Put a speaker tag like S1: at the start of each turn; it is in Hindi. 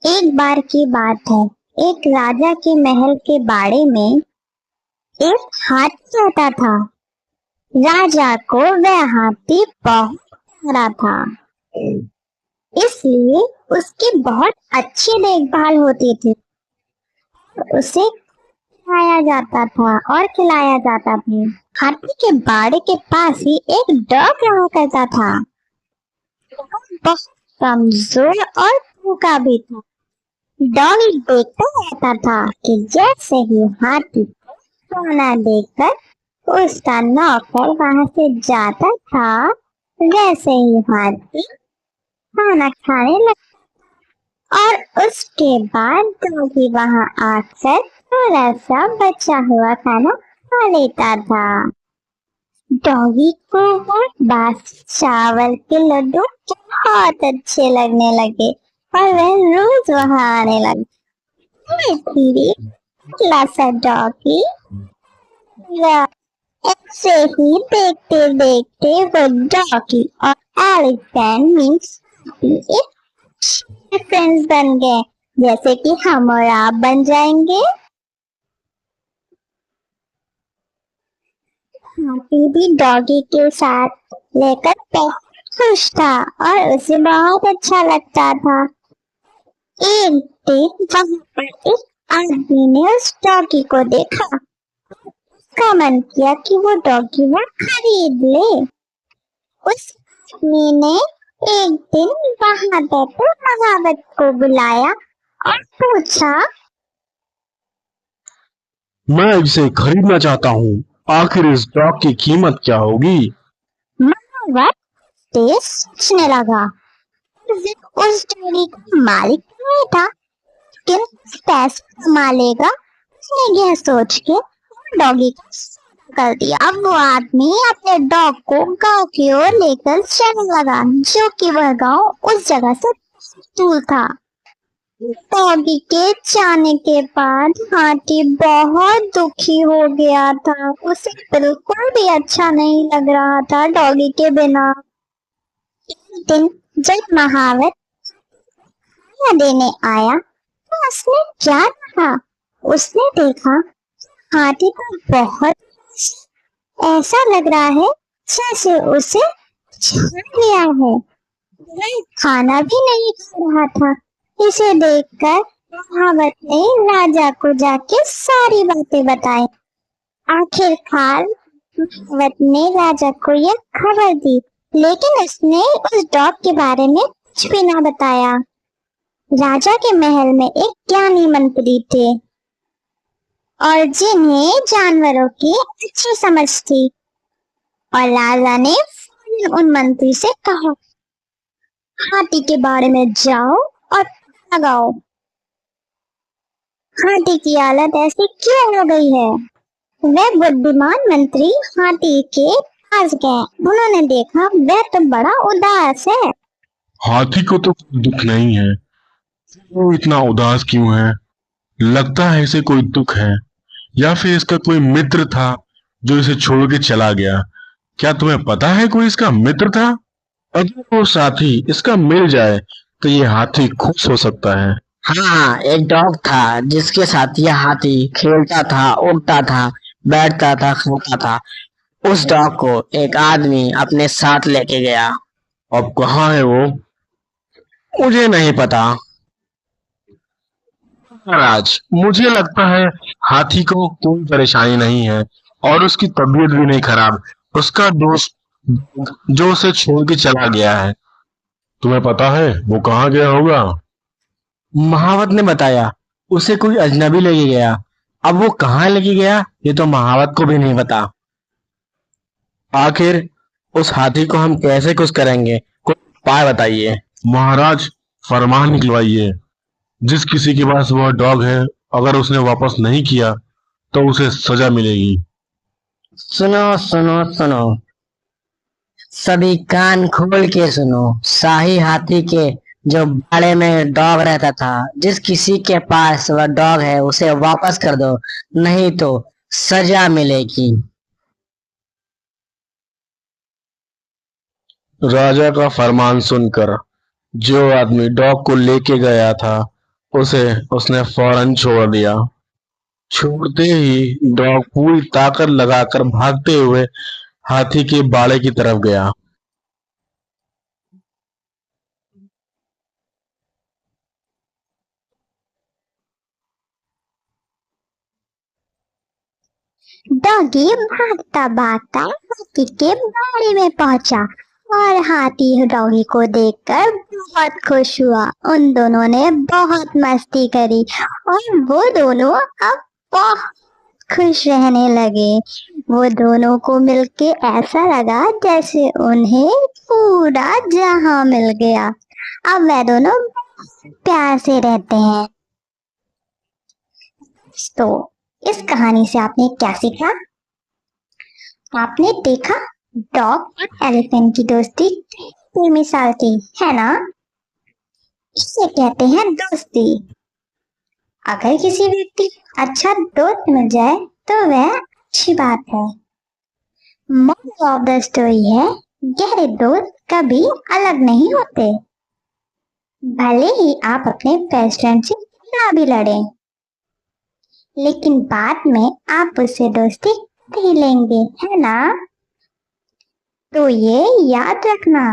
S1: एक बार की बात है। एक राजा के महल के बाड़े में एक हाथी रहता था। राजा को वह हाथी बहुत प्यारा था, इसलिए उसकी बहुत अच्छी देखभाल होती थी। उसे खाया जाता था और खिलाया जाता था। हाथी के बाड़े के पास ही एक डॉग रहा करता था। बहुत कमजोर और भूखा भी था। डॉग देखता रहता था कि जैसे ही हाथी को खाना देकर उसका नौकर वहां से जाता था, वैसे ही हाथी खाना खाने लगा और उसके बाद डॉगी वहां आकर थोड़ा सा बचा हुआ खाना खा लेता था। डॉगी को वो बासी चावल के लड्डू बहुत अच्छे लगने लगे और वह रोज वहां आने लगा। धीरे पतला सा डॉगी ऐसे ही देखते देखते वो डॉगी और एलिफेंट मीन्स एक फ्रेंड्स बन गए, जैसे कि हम और आप बन जाएंगे। हाथी भी डॉगी के साथ लेकर बहुत खुश था और उसे बहुत अच्छा लगता था। एक दिन वहां पर एक आदमी ने उस डॉगी को देखा। उसका मन किया कि वो डॉगी वो खरीद ले। उस आदमी ने एक दिन वहां बैठे महावत को बुलाया और पूछा,
S2: मैं इसे खरीदना चाहता हूँ, आखिर इस डॉग की कीमत क्या होगी?
S1: महावत तेज सोचने लगा। उस डॉगी का मालिक नहीं था, लेकिन पैसे कमा लेगा, उसने यह सोच के डॉगी का कर दिया। अब वो आदमी अपने डॉग को गांव की ओर लेकर चलने लगा, जो कि वह गांव उस जगह से दूर था। डॉगी के जाने के बाद हाथी बहुत दुखी हो गया था। उसे बिल्कुल भी अच्छा नहीं लग रहा था डॉगी के बिना। एक दिन जब महावत देने आया तो उसने क्या कहा? उसने देखा हाथी को बहुत ऐसा लग रहा है जैसे उसे छा गया है। वह खाना भी नहीं खा रहा था। इसे देखकर महावत ने राजा को जाके सारी बातें बताई। आखिरकार महावत ने राजा को यह खबर दी, लेकिन उसने उस डॉग के बारे में कुछ भी ना बताया। राजा के महल में एक ज्ञानी मंत्री थे और जिन्हें जानवरों की अच्छी समझ थी, और राजा ने उन मंत्री से कहा, हाथी के बारे में जाओ और पता लगाओ हाथी की हालत ऐसी क्यों हो गई है। वह बुद्धिमान मंत्री हाथी के पास गए। उन्होंने देखा वह तो बड़ा उदास है।
S2: हाथी को तो कोई दुख नहीं है, वो इतना उदास क्यों है? लगता है इसे कोई दुख है, या फिर इसका कोई मित्र था जो इसे छोड़ के चला गया। क्या तुम्हें पता है कोई इसका मित्र था? अगर वो साथी इसका मिल जाए तो ये हाथी खुश हो सकता है।
S3: हाँ, एक डॉग था जिसके साथ यह हाथी खेलता था, उड़ता था, बैठता था, खाता था। उस डॉग को एक आदमी अपने साथ लेके गया।
S2: अब कहाँ है वो?
S3: मुझे नहीं पता।
S2: महाराज, मुझे लगता है हाथी को कोई परेशानी नहीं है और उसकी तबीयत भी नहीं खराब। उसका दोस्त जो उसे छोड़ के चला गया है। तुम्हें पता है वो कहाँ गया होगा?
S3: महावत ने बताया, उसे कोई अजनबी लेके गया। अब वो कहाँ लेके गया ये तो महावत को भी नहीं पता। आखिर उस हाथी को हम कैसे खुश करेंगे, कोई उपाय बताइए।
S2: महाराज, फरमान निकलवाइए। जिस किसी के पास वह डॉग है, अगर उसने वापस नहीं किया तो उसे सजा मिलेगी।
S3: सुनो सुनो सुनो, सभी कान खोल के सुनो। शाही हाथी के जो बाड़े में डॉग रहता था, जिस किसी के पास वह डॉग है उसे वापस कर दो, नहीं तो सजा मिलेगी।
S2: राजा का फरमान सुनकर जो आदमी डॉग को लेके गया था उसे उसने फौरन छोड़ दिया। छोड़ते ही डॉग पूरी ताकत लगाकर भागते हुए हाथी के बाड़े की तरफ गया।
S1: डॉगी भागता भागता हाथी के बाड़े में पहुंचा और हाथी डॉगी को देखकर बहुत खुश हुआ। उन दोनों ने बहुत मस्ती करी और वो दोनों अब बहुत खुश रहने लगे। वो दोनों को मिलके ऐसा लगा जैसे उन्हें पूरा जहां मिल गया। अब वे दोनों प्यार से रहते हैं। तो इस कहानी से आपने क्या सीखा? आपने देखा डॉग और एलिफेंट की दोस्ती बेमिसाल थी, है ना? इसे कहते हैं दोस्ती। अगर किसी व्यक्ति को अच्छा दोस्त मिल जाए तो वह अच्छी बात है। मोरल ऑफ द स्टोरी है, गहरे दोस्त कभी अलग नहीं होते। भले ही आप अपने बेस्ट फ्रेंड से ना भी लड़ें, लेकिन बाद में आप उससे दोस्ती कर ही लेंगे, है ना? तो ये याद रखना।